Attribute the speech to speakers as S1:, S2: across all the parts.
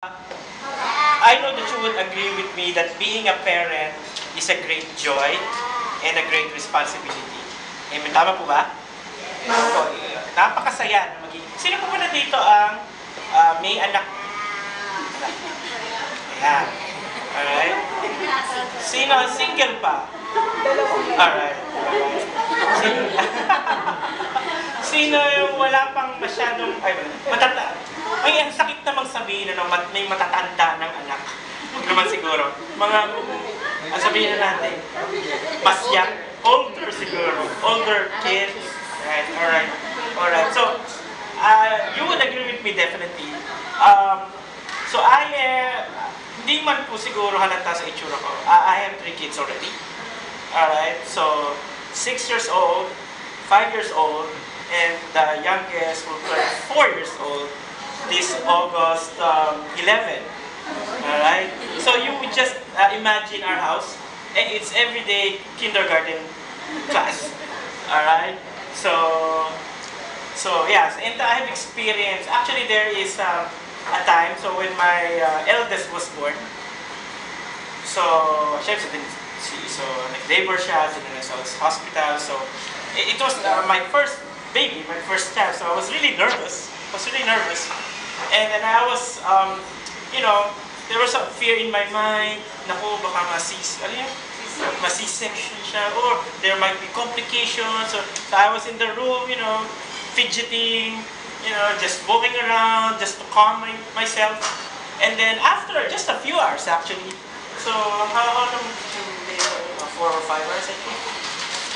S1: I know that you would agree with me that being a parent is a great joy and a great responsibility. Amen. Tama po ba? So, napakasaya na maging... Sino po ba na dito ang may anak? Ayan. Alright? Sino ang single pa? Alright. Sino yung wala pang masyadong... Ay, ang sakit namang sabihin na may matatanda ng anak. Huwag naman siguro. Ang sabihin na natin, mas young, older siguro. Older kids. Alright. So, you would agree with me definitely. Hindi man po siguro halata sa itsura ko. I have 3 kids already. Alright, so 6 years old, 5 years old, and the youngest will turn 4 years old this August 11. Alright? So you would just imagine our house. It's everyday kindergarten class. Alright? So yes, and I have experience. Actually, there is a time, so when my eldest was born, so nag-labor siya, sa hospital, so it was my first baby, my first child, so I was really nervous. And then I was, there was a fear in my mind, naku, baka masi-section siya, or there might be complications. So I was in the room, fidgeting, just walking around, just to calm myself. And then after just a few hours, actually, so how long? 4 or 5 hours, I think.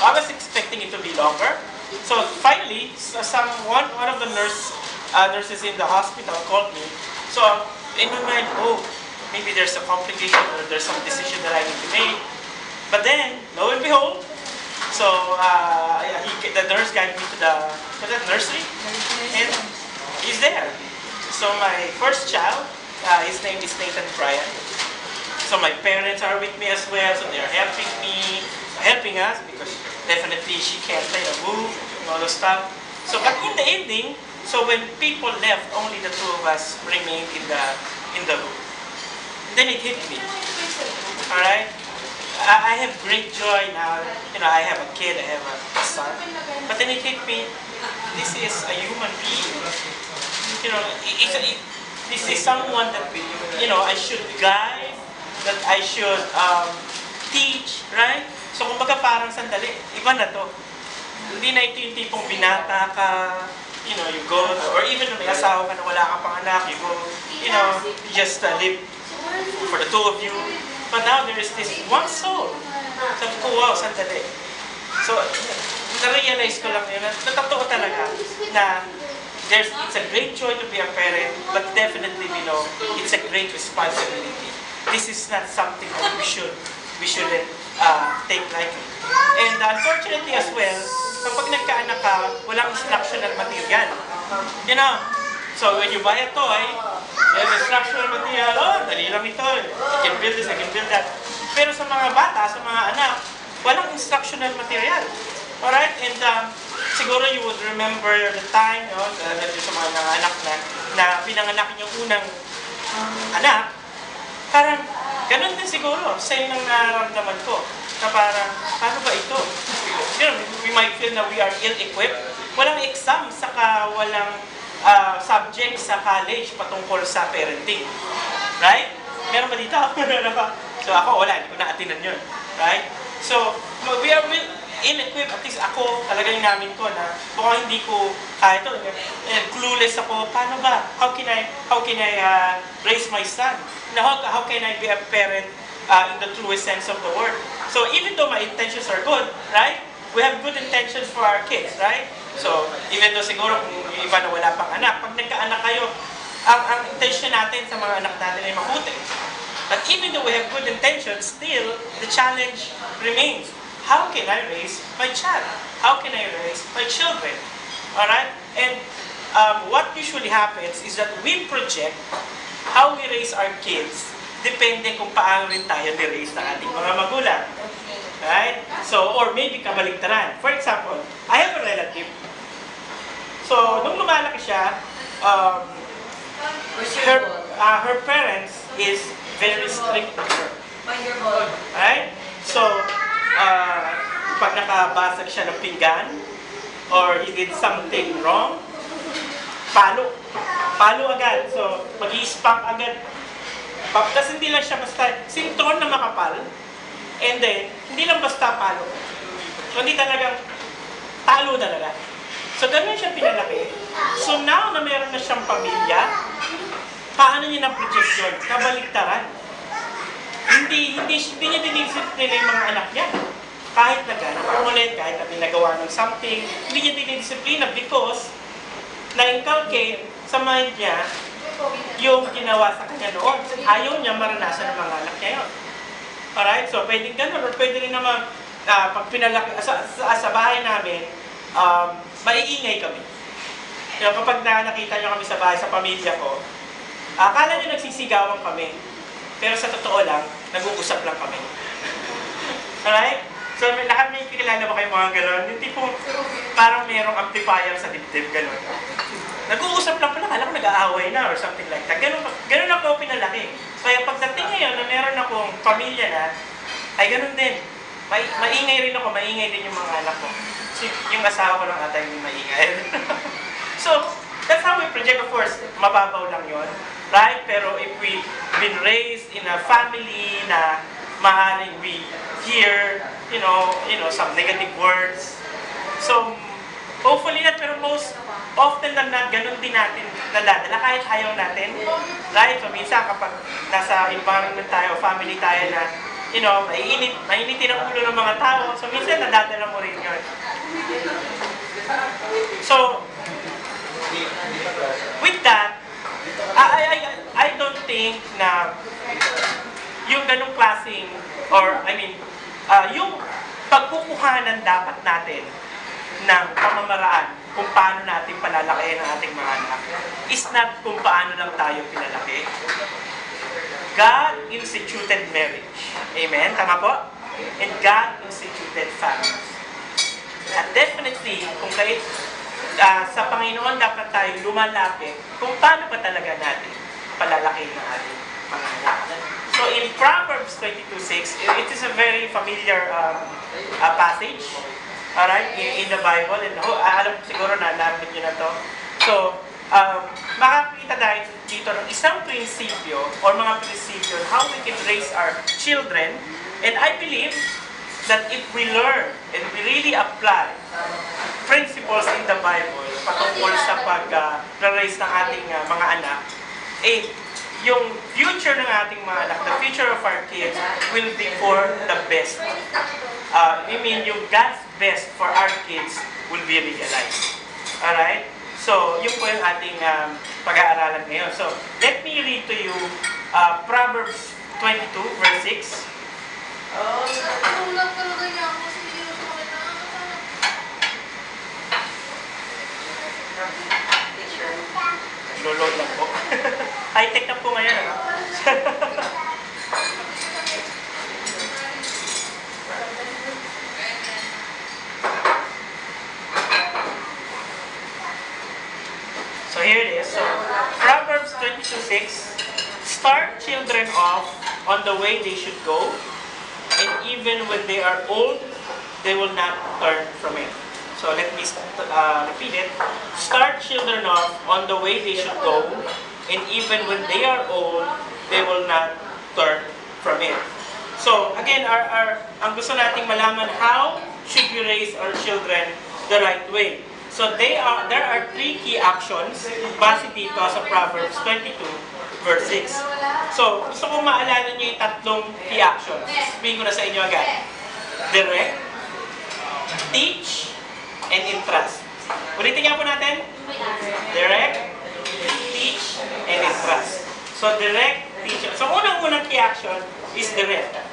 S1: I was expecting it to be longer. So finally, one of the nurses in the hospital called me. So in my mind, maybe there's a complication or there's some decision that I need to make. But then, lo and behold, so the nurse guided me to the nursery, and he's there. So my first child, his name is Nathan Bryan. So my parents are with me as well, so they're helping us because definitely she can't move and all those stuff. So but in the ending, so when people left, only the 2 of us remained in the room. Then it hit me. Alright? I have great joy now. I have a kid, I have a son. But then it hit me, this is a human being. This is someone that I should guide, that I should teach, right? So kumbaga parang sandali, iba na to. Hindi na ito yung tipong binata ka, you go, or even may asawa ka na wala ka pang anak, you go, you just live for the 2 of you. But now there is this one soul. Sabi ko, wow, sandali. So, na-realize ko lang yun, natotoo talaga na it's a great joy to be a parent, but definitely, it's a great responsibility. This is not something that we shouldn't take lightly. And unfortunately as well, kapag nagkaanak ka, walang instructional material. So when you buy a toy, there's instructional material, dali lang ito, I can build this, I can build that. Pero sa mga bata, sa mga anak, walang instructional material. Alright? And siguro you would remember the time, sa mga anak na pinanganak yung unang anak, parang ganun din siguro, same ng nararamdaman ko. Na parang, paano ba ito? We might feel na we are ill-equipped. Walang exam, saka walang subject sa college patungkol sa parenting. Right? Meron ba dito? So ako, wala, hindi ko na-attinan yun. Right? So, we are ill-equipped. At least ako, talagang namin ko na baka hindi ko kaya ito. Clueless ako, paano ba? How can I raise my son? How can I be a parent in the truest sense of the word? So even though my intentions are good, right? We have good intentions for our kids, right? So even though siguro kung yung iba na wala pang anak, pag nagkaanak kayo, ang intention natin sa mga anak natin ay mabuti. But even though we have good intentions, still the challenge remains. How can I raise my child? How can I raise my children? Alright? And what usually happens is that we project how we raise our kids depende kung paano rin tayo ni-raise ng ating mga magulang. Right? So, or maybe kabaligtaran. For example, I have a relative. So, nung lumalaki siya, her parents is very strict with her. Right? So, pag nakabasag siya ng pinggan, or he did something wrong, palo. Palo agad. So, mag-i-spank agad. Kasi hindi lang siya basta sinton na makapal, and then, hindi lang basta palo. Kundi talagang talo talaga. So, ganun siya pinalaki. So, now na meron na siyang pamilya, paano niya na-produce yun? Kabaliktaran. Hindi niya dinidisiplina yung mga anak niya. Kahit na gano'n ulit, kahit na binagawa ng something, hindi niya dinidisiplina because na-inculcate sa mind niya yung ginawa sa kanya noon. Ayaw niya maranasan ng mga anak niya yun. Alright? So, pwedeng gano'n. Or pwede rin naman, pag pinalaki, sa bahay namin, maiingay kami. Kaya kapag nakita niyo kami sa bahay, sa pamilya ko, akala niyo nagsisigawan kami. Pero sa totoo lang, nag-uusap lang kami. Alright? So, lahat may kilala ba kayo mga gano'n? Yung tipong parang merong amplifier sa dibdib, gano'n. Nag-uusap lang pala, kala ko nag-aaway na or something like that. Ganun ako pinalaki. Kaya pagdating ngayon na meron akong pamilya na, ay ganun din. Maingay rin ako, maingay din yung mga anak ko. So, yung asawa ko lang ata yung maingay. So, that's how we project. Of course, mababaw lang yon, right? Pero if we've been raised in a family na maaaring we hear, you know, some negative words. So, hopefully not, pero most often than not, ganun din natin nadadala kahit ayaw natin. Right? So, minsan kapag nasa environment tayo, family tayo na, you know, mainitin ang ulo ng mga tao. So, minsan nadadala mo rin yun. So, with that, I don't think na yung ganung klaseng, or I mean, yung pagkukuhanan dapat natin ng pamamaraan kung paano natin palalakihin ang ating mga anak is not kung paano lang tayo pinalaki. God instituted marriage. Amen? Tama po? And God instituted families. At definitely, kung kahit sa Panginoon dapat tayo lumalapit kung paano pa talaga natin palalakihin ang ating mga anak. So in Proverbs 22:6, it is a very familiar passage. Alright, in the Bible, and alam siguro na narinig nyo na to. So, makakita dahil dito ng isang prinsipyo or mga prinsipyo how we can raise our children. And I believe that if we learn and we really apply principles in the Bible patungkol sa pag-raise ng ating mga anak, yung future ng ating mga anak, the future of our kids will be for the best. I mean, yung God's best for our kids will be realized. Alright? So, yun po yung ating pag-aaralan ngayon. So, let me read to you Proverbs 22, verse 6. Lolo lang po. High-tech na po ngayon. So here it is. So, Proverbs 22:6, start children off on the way they should go, and even when they are old, they will not turn from it. So let me repeat it. Start children off on the way they should go, and even when they are old, they will not turn from it. So again, ang gusto nating malaman, how should we raise our children the right way? So there are three key actions base dito sa Proverbs 22, verse 6. So gusto kong maalala niyo yung tatlong key actions. Sabihin ko na sa inyo agad. Direct, teach, and entrust. Ulitin nga po natin. Direct, teach, and entrust. So direct, teach. So unang-unang key action is direct.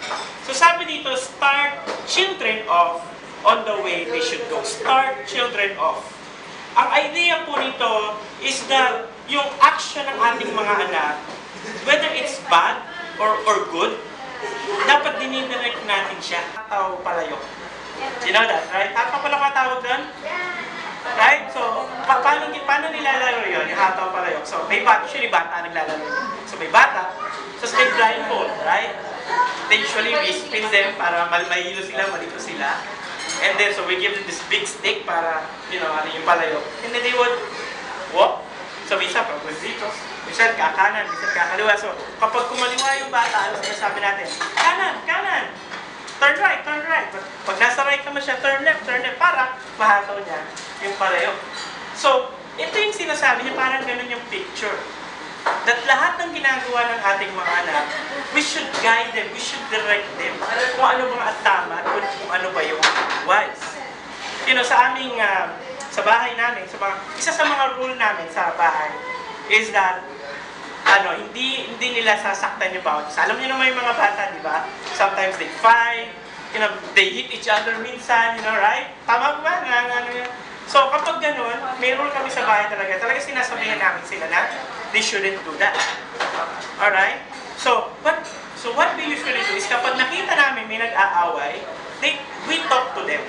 S1: So sabi dito, start children off on the way they should go. Start children off. Ang idea po nito is that yung action ng ating mga anak, whether it's bad or good, dapat dinidirect natin siya. Tao palayo. You know that, right? Apa pala matawag doon? Right? So, paano nilalaro yun? Yung hataw palayok. So, may bata, usually bata naglalaro yun. So, may bata, so may blindfold, right? They usually we spin them para mahilo sila, malito sila. And then, so we give them this big stick para, ano yung palayok. And then they would walk. So, minsan, pag dito, minsan kakanan, minsan kakaliwa. So, kapag kumaliwa yung bata, ano sinasabi natin? Kanan, kanan! Turn right, turn right. Pag nasa right naman siya, turn left, para mahataw niya yung palayok. So, ito yung sinasabi niya, parang ganun yung picture. That lahat ng ginagawa ng ating mga anak, we should guide them, we should direct them kung ano mga tama, kung ano ba yung wise. Sa aming, sa bahay namin, isa sa mga rule namin sa bahay is that, hindi nila sasaktan yung bawat isa. Alam niyo naman yung mga bata, di ba? Sometimes they fight, they hit each other minsan, right? Tama ba? So, kapag ganun, may rule kami sa bahay talaga sinasabihan namin sila na they shouldn't do that. Alright? So what we usually do is kapag nakita namin may nag-aaway, we talk to them.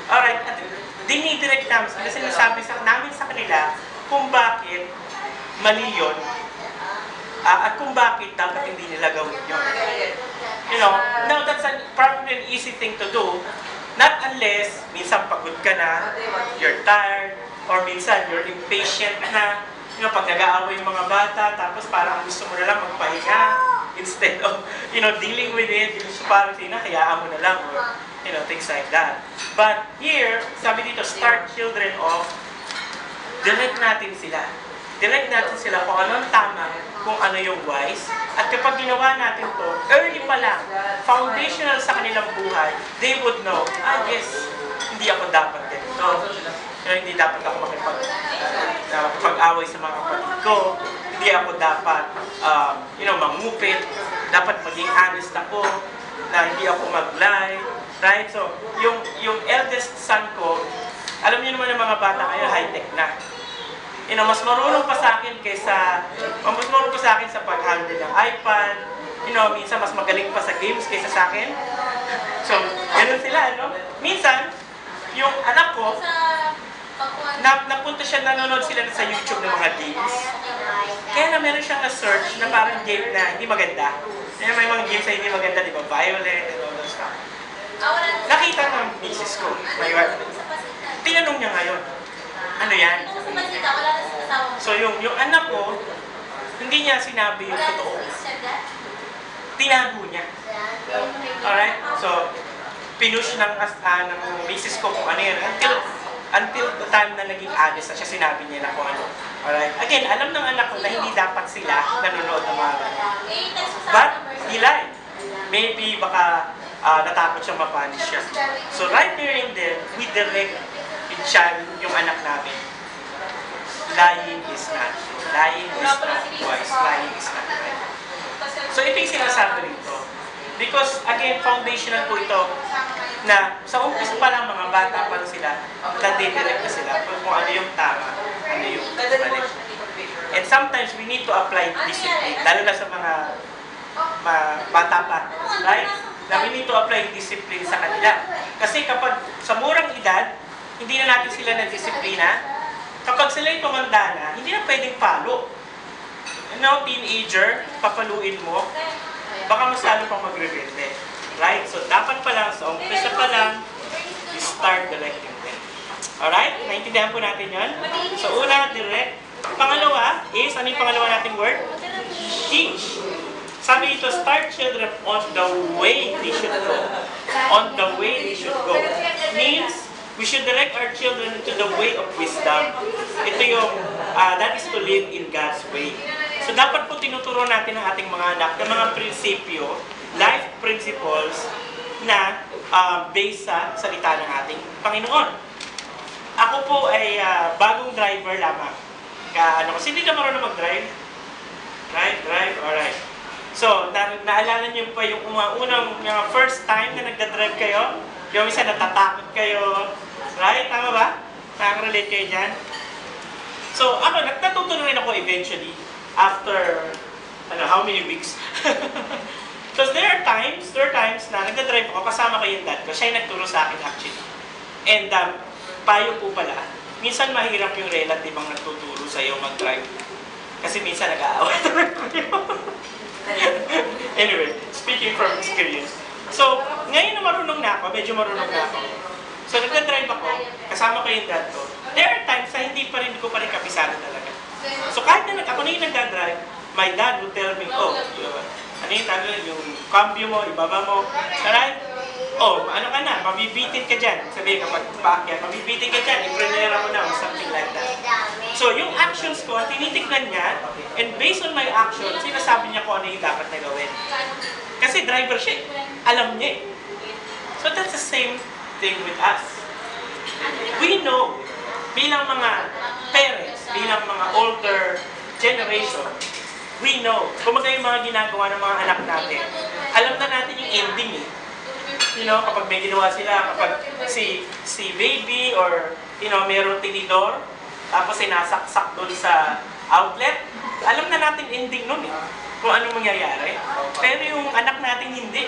S1: Alright? At dinidirect namin sila, sinasabi namin sa kanila kung bakit mali yun, at kung bakit dapat hindi nila gawin yun. Now that's probably an easy thing to do, not unless minsan pagod ka na, you're tired, or minsan you're impatient na, pag nag-aaway yung mga bata, tapos parang gusto mo na lang magpahinga, instead of, dealing with it, parang hayaan mo na lang, or, things like that. But here, sabi dito, start children off, direct natin sila. Direct natin sila kung ano ang tama, kung ano yung wise. At kapag ginawa natin to, early pa lang, foundational sa kanilang buhay, they would know, yes, hindi ako dapat ganito. Hindi dapat ako makipag-away sa mga kapatid ko. Hindi ako dapat, mangupit. Dapat maging honest ako, na hindi ako mag-lie. Right? So, yung eldest son ko, alam niyo naman ng mga bata ngayon, high-tech na. Mas marunong pa sa akin sa pag-handle ng iPad. Minsan mas magaling pa sa games kaysa sa akin. So, ganun sila, Minsan, yung anak ko, napunta siya, nanonood sila sa YouTube ng mga games. Kaya na meron siyang na-search na parang game na hindi maganda. May mga games na hindi maganda, di ba? Violent and all that stuff. Nakita ng misis ko, tinanong niya ngayon, ano yan? So yung anak ko, hindi niya sinabi yung totoo. Tinago niya. Alright? So, pinush ng misis ko kung ano yan. Until the time na naging honest na siya, sinabi niya na kung ano. Alright? Again, alam ng anak ko na hindi dapat sila nanonood ng mga but, he lied. Maybe baka natakot siya mapanish siya. So right there and there, we direct yung anak namin. Lying is not true. Lying is not wise. Lying is not right. So ito yung sinasabi rito. Because again, foundational po ito na sa umpisa pa lang mga bata pa lang sila, nadidirect na sila kung ano yung tama, ano yung mali. And sometimes we need to apply discipline, lalo na sa mga bata pa, right? Na we need to apply discipline sa kanila. Kasi kapag sa murang edad, hindi na natin sila na-disiplina, kapag sila'y tumanda na, hindi na pwedeng palo. Teenager, papaluin mo, baka mas lalo pang magre-rebelde. Right? So, dapat pa lang, sa umpisa pa lang, you start directing them. Alright? Naintindihan po natin yun? So, una, direct. Pangalawa is, ano yung pangalawa nating word? Teach. Sabi dito, start children on the way they should go. On the way they should go. Means, we should direct our children to the way of wisdom. Ito yung, that is to live in God's way. So dapat po tinuturo natin ang ating mga anak ng mga prinsipyo, life principles na based sa salita ng ating Panginoon. Ako po ay bagong driver lamang. Kasi hindi ka marunong mag-drive. Right? Alright. So, naalala niyo pa yung unang first time na nagda-drive kayo? Yung isa natatakot kayo. Right? Tama ba? Nakaka-relate kayo dyan? So, ako, natuto na rin ako eventually. After, how many weeks? Because there are times na nagda-drive ako, kasama ko yung dad ko. Siya yung nagturo sa akin actually. And payo po pala, minsan mahirap yung relative ang nagtuturo sa'yo mag-drive. Kasi minsan nag-aaway Anyway, speaking from experience. So, ngayon na marunong na ako, medyo marunong na ako. So, nagdadrive ako, kasama ko yung dad ko. There are times na hindi ko pa rin kabisado talaga. So, kahit na ako na yung nagdadrive, my dad would tell me, oh, ano yung tagal, yung cambio mo, ibaba mo, alright? Oh, ano ka na, mabibitin ka dyan. Sabihin kapag paakyat, mabibitin ka dyan, i-prenera mo na, or something like that. So, yung actions ko, tinitignan niya, and based on my actions, sinasabi niya kung ano yung dapat na gawin. Kasi driver siya, alam niya eh. So, that's the same thing with us. We know, bilang mga parents, bilang mga older generation, we know, kung yung mga ginagawa ng mga anak natin, alam na natin yung ending eh. You know, kapag may ginawa sila, kapag si baby or, you know, mayroong tinidor, tapos sinasaksak doon sa outlet, alam na natin ending nun eh, kung anong mangyayari. Pero yung anak natin hindi.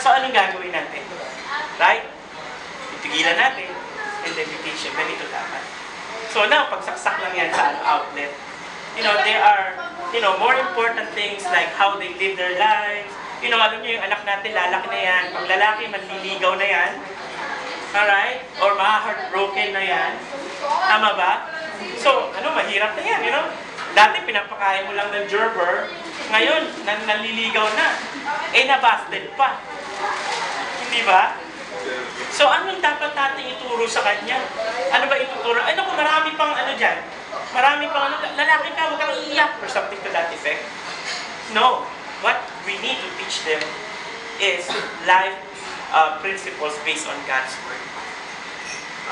S1: So, anong gagawin natin? Right? Itigilan natin, and then you teach them, ganito dapat. So now, pagsaksak lang yan sa outlet, you know, there are, you know, more important things like how they live their lives. You know, alam niyo yung anak natin, lalaki na yan. Pag lalaki, manliligaw na yan. Alright? Or ma-heartbroken na yan. Tama ba? So, ano, mahirap na yan, you know? Dati, pinapakain mo lang ng gerber. Ngayon, nanliligaw na. Eh, nabasted pa. Hindi ba? So, anong dapat natin ituro sa kanya? Ano ba ituturo? Ano kung marami pang ano dyan? Marami pang ano, lalaki ka, huwag kang iiyak or something to that effect. No. What we need to teach them is life principles based on God's Word.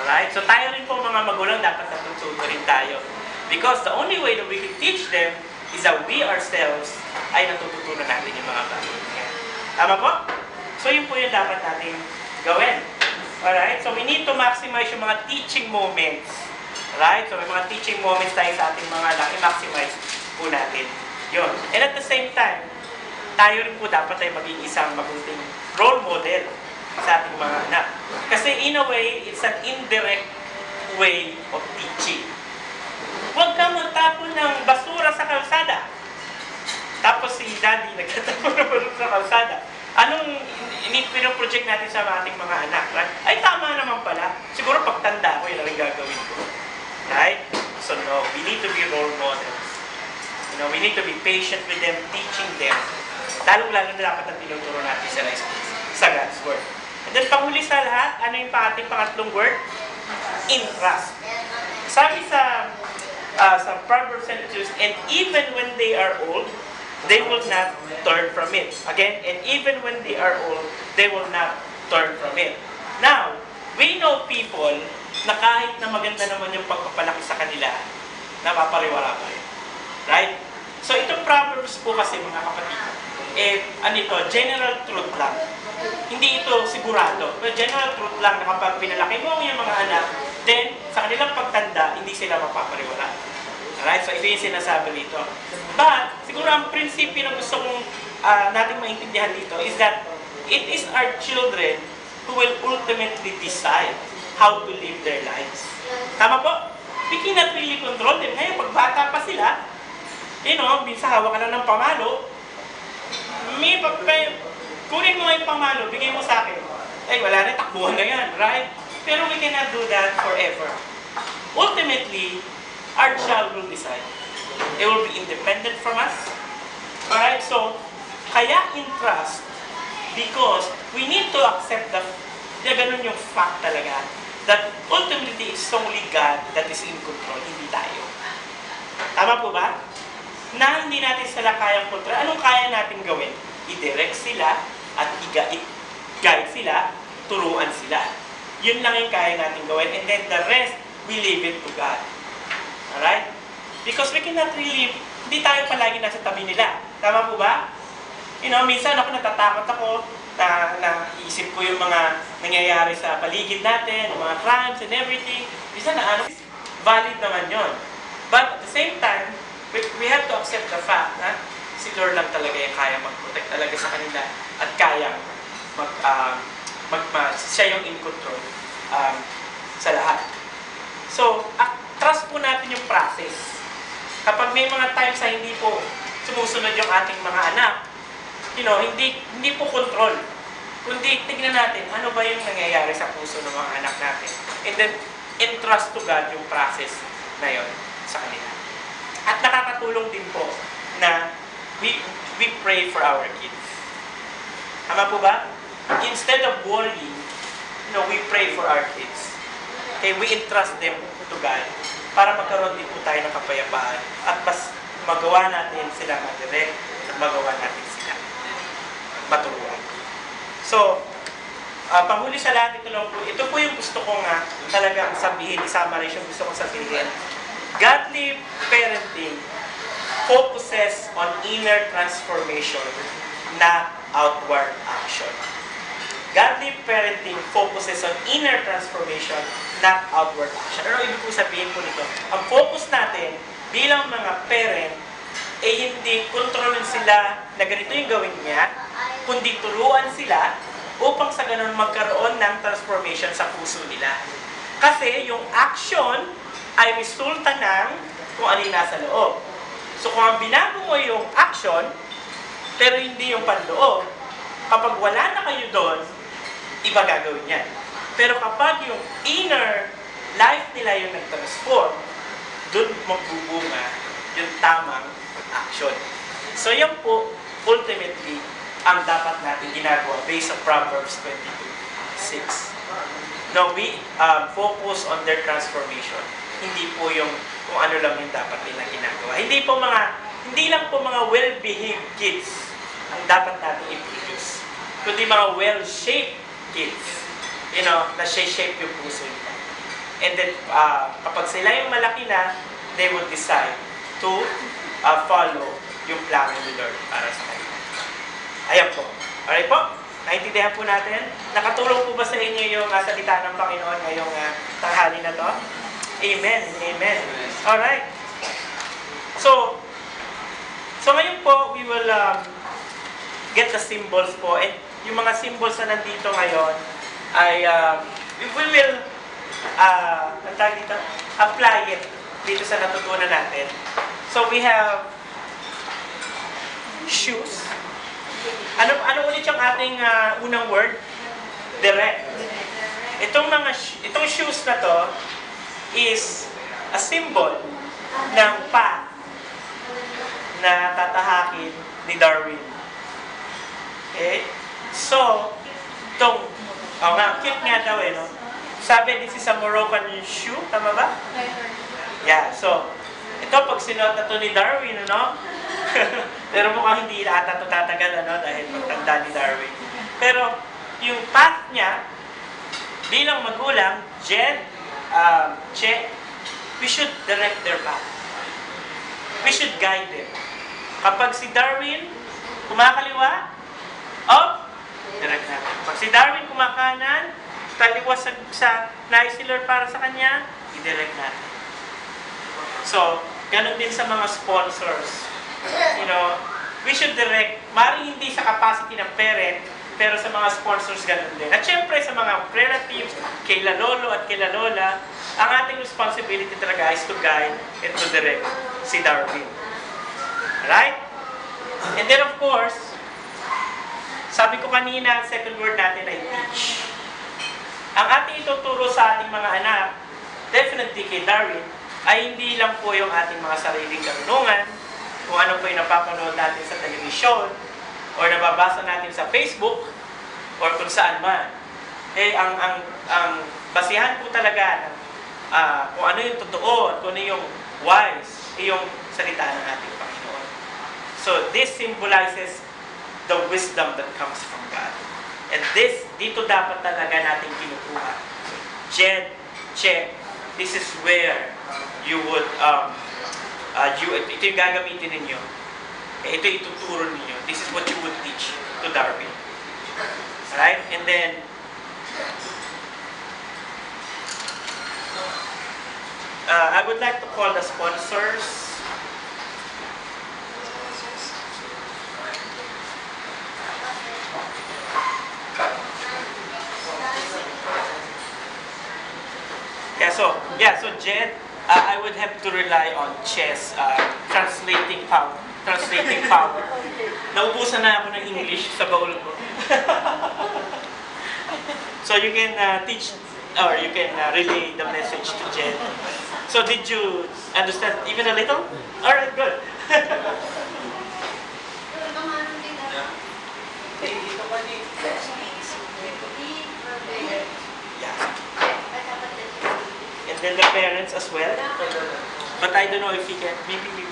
S1: Alright? So, tayo rin po mga magulang, dapat natututo rin tayo. Because the only way that we can teach them is that we ourselves ay natututunan natin yung mga bagay. Tama po? So, yun po yung dapat natin gawin. Alright? So, we need to maximize yung mga teaching moments. Alright? So, may mga teaching moments tayo sa ating mga anak. I-maximize po natin. Yun. And at the same time, tayo rin po dapat ay maging isang mabuting role model sa ating mga anak. Kasi in a way, it's an indirect way of teaching. Huwag ka magtapon ng basura sa kalsada. Tapos si daddy nagtatapon ng basura sa kalsada. Anong pinoproject natin sa ating mga anak? Right? Ay, tama naman pala. Siguro pagtanda ko, yun ang gagawin ko. Right? So no, we need to be role models. You know, we need to be patient with them, teaching them. Lalong-lalo na dapat ang tinuturo natin sa God's Word. And then, panghuli sa lahat, ano yung ating pangatlong word? Entrust. Sabi sa Proverbs 22, and even when they are old, they will not turn from it. Again, and even when they are old, they will not turn from it. Now, we know people na kahit na maganda naman yung pagpapalaki sa kanila, napapariwara pa rin. Right? So, itong Proverbs po kasi, mga kapatid, ano ito, general truth lang. Hindi ito sigurado. But general truth lang na kapag pinalaki mo yung mga anak, then sa kanilang pagtanda, hindi sila mapapariwala. Alright? So ito yung sinasabi dito. But, siguro ang prinsipyo na gusto kong nating maintindihan dito is that it is our children who will ultimately decide how to live their lives. Tama po? We cannot really control them. Ngayon, pag bata pa sila, you know, minsan hawak ka na ng pamalo, kunin mo nga yung pamalo, bigay mo sa akin. Eh, wala na, takbuhan na yan, right? Pero we cannot do that forever. Ultimately, our child will decide. They will be independent from us. Alright, so, kaya in trust, because we need to accept ganun yung fact talaga, that ultimately, it's only God that is in control, hindi tayo. Tama po ba? Na hindi natin sila kayang kontrol. Anong kaya natin gawin? I-direct sila at i-guide sila, turuan sila. Yun lang yung kaya natin gawin. And then the rest, we leave it to God. Alright? Because we cannot really, hindi tayo palagi nasa tabi nila. Tama po ba? You know, minsan ako natatakot ako na isip ko yung mga nangyayari sa paligid natin, yung mga crimes and everything. Minsan valid naman yon. But at the same time, we have to accept the fact na si Lord lang talaga yung kaya mag-protect talaga sa kanila at kaya siya yung in control sa lahat. So, trust po natin yung process. Kapag may mga times na hindi po sumusunod yung ating mga anak, hindi po control. Kundi tignan natin, ano ba yung nangyayari sa puso ng mga anak natin. And then, entrust to God yung process na yon sa kanila. At nakakatulong din po na we pray for our kids. Tama po ba? Instead of worrying, we pray for our kids. Okay, we entrust them to God para magkaroon din po tayo ng kapayapaan at mas magawa natin sila madirect at magawa natin sila maturuan. So, panghuli sa lahat, ito po yung gusto kong talagang sabihin, i-summarize yung gusto kong sabihin. Godly parenting focuses on inner transformation, not outward action. Godly parenting focuses on inner transformation, not outward action. Ano ibig po sabihin po nito? Ang focus natin bilang mga parent hindi kontrolin sila na ganito yung gawin niya, kundi turuan sila upang sa ganun magkaroon ng transformation sa puso nila. Kasi yung action ay resulta ng kung ano yung nasa loob. So kung ang binago mo yung action, pero hindi yung panloob, kapag wala na kayo doon, iba gagawin yan. Pero kapag yung inner life nila yung nag-transform, doon magbubunga yung tamang action. So yan po, ultimately, ang dapat natin ginagawa based on Proverbs 22:6. No, we focus on their transformation. Hindi po yung kung ano lang yung dapat nila ginagawa. Hindi lang po mga well-behaved kids ang dapat natin i-produce. Kundi mga well-shaped kids. Na shape yung puso nila. And then, kapag sila yung malaki na, they will decide to follow yung plano ni Lord para sa kanila. Ayan po. Alright po? Naintindihan po natin? Nakatulong po ba sa inyo yung salita ng Panginoon ngayong tanghali na to? Amen. Amen. Alright. So ngayon po, we will get the symbols po. And yung mga symbols na nandito ngayon ay we will apply it dito sa natutunan natin. So we have shoes. Ano ulit yung ating unang word? Direct. Itong shoes na to is a symbol ng path na tatahakin ni Darwin. Okay? So, cute nga daw no? Sabi, this is a Moroccan shoe, tama ba? Yeah, so, ito pag sinuot na to ni Darwin, pero mukhang hindi ata ito tatagal, dahil magtanda ni Darwin. Pero, yung path niya, bilang magulang, Jed, Che, we should direct their path. We should guide them. Kapag si Darwin kumakaliwa, direct natin. Pag si Darwin kumakanan, kaliwa sa nais ni Lord para sa kanya, i-direct natin. So, ganun din sa mga sponsors. We should direct, maaaring hindi sa capacity ng parent, pero sa mga sponsors ganun din. At syempre sa mga relatives, kay lolo at kay lola, ang ating responsibility talaga is to guide and to direct si Darwin. Alright? And then of course, sabi ko kanina, ang second word natin ay teach. Ang ating ituturo sa ating mga anak, definitely kay Darwin, ay hindi lang po yung ating mga sariling karunungan, kung ano po yung napapanood natin sa television, or nababasa natin sa Facebook, or kung saan man. Ang basihan po talaga kung ano yung totoo, at kung ano yung wise, yung salita ng ating Panginoon. So, this symbolizes the wisdom that comes from God. And dito dapat talaga natin kinukuha. Jed, Che, this is where you would, ito yung gagamitin ninyo. Ito yung ituturo ninyo. This is what you would teach to Darwin. Alright? And then, I would like to call the sponsors. Yeah, So Jed, I would have to rely on chess, translating power. Translating power. Naubusan na ako ng English sa baul ko. So you can teach, or you can relay the message to Jed. So did you understand even a little? Alright, good. And then the parents as well. But I don't know if he can, maybe we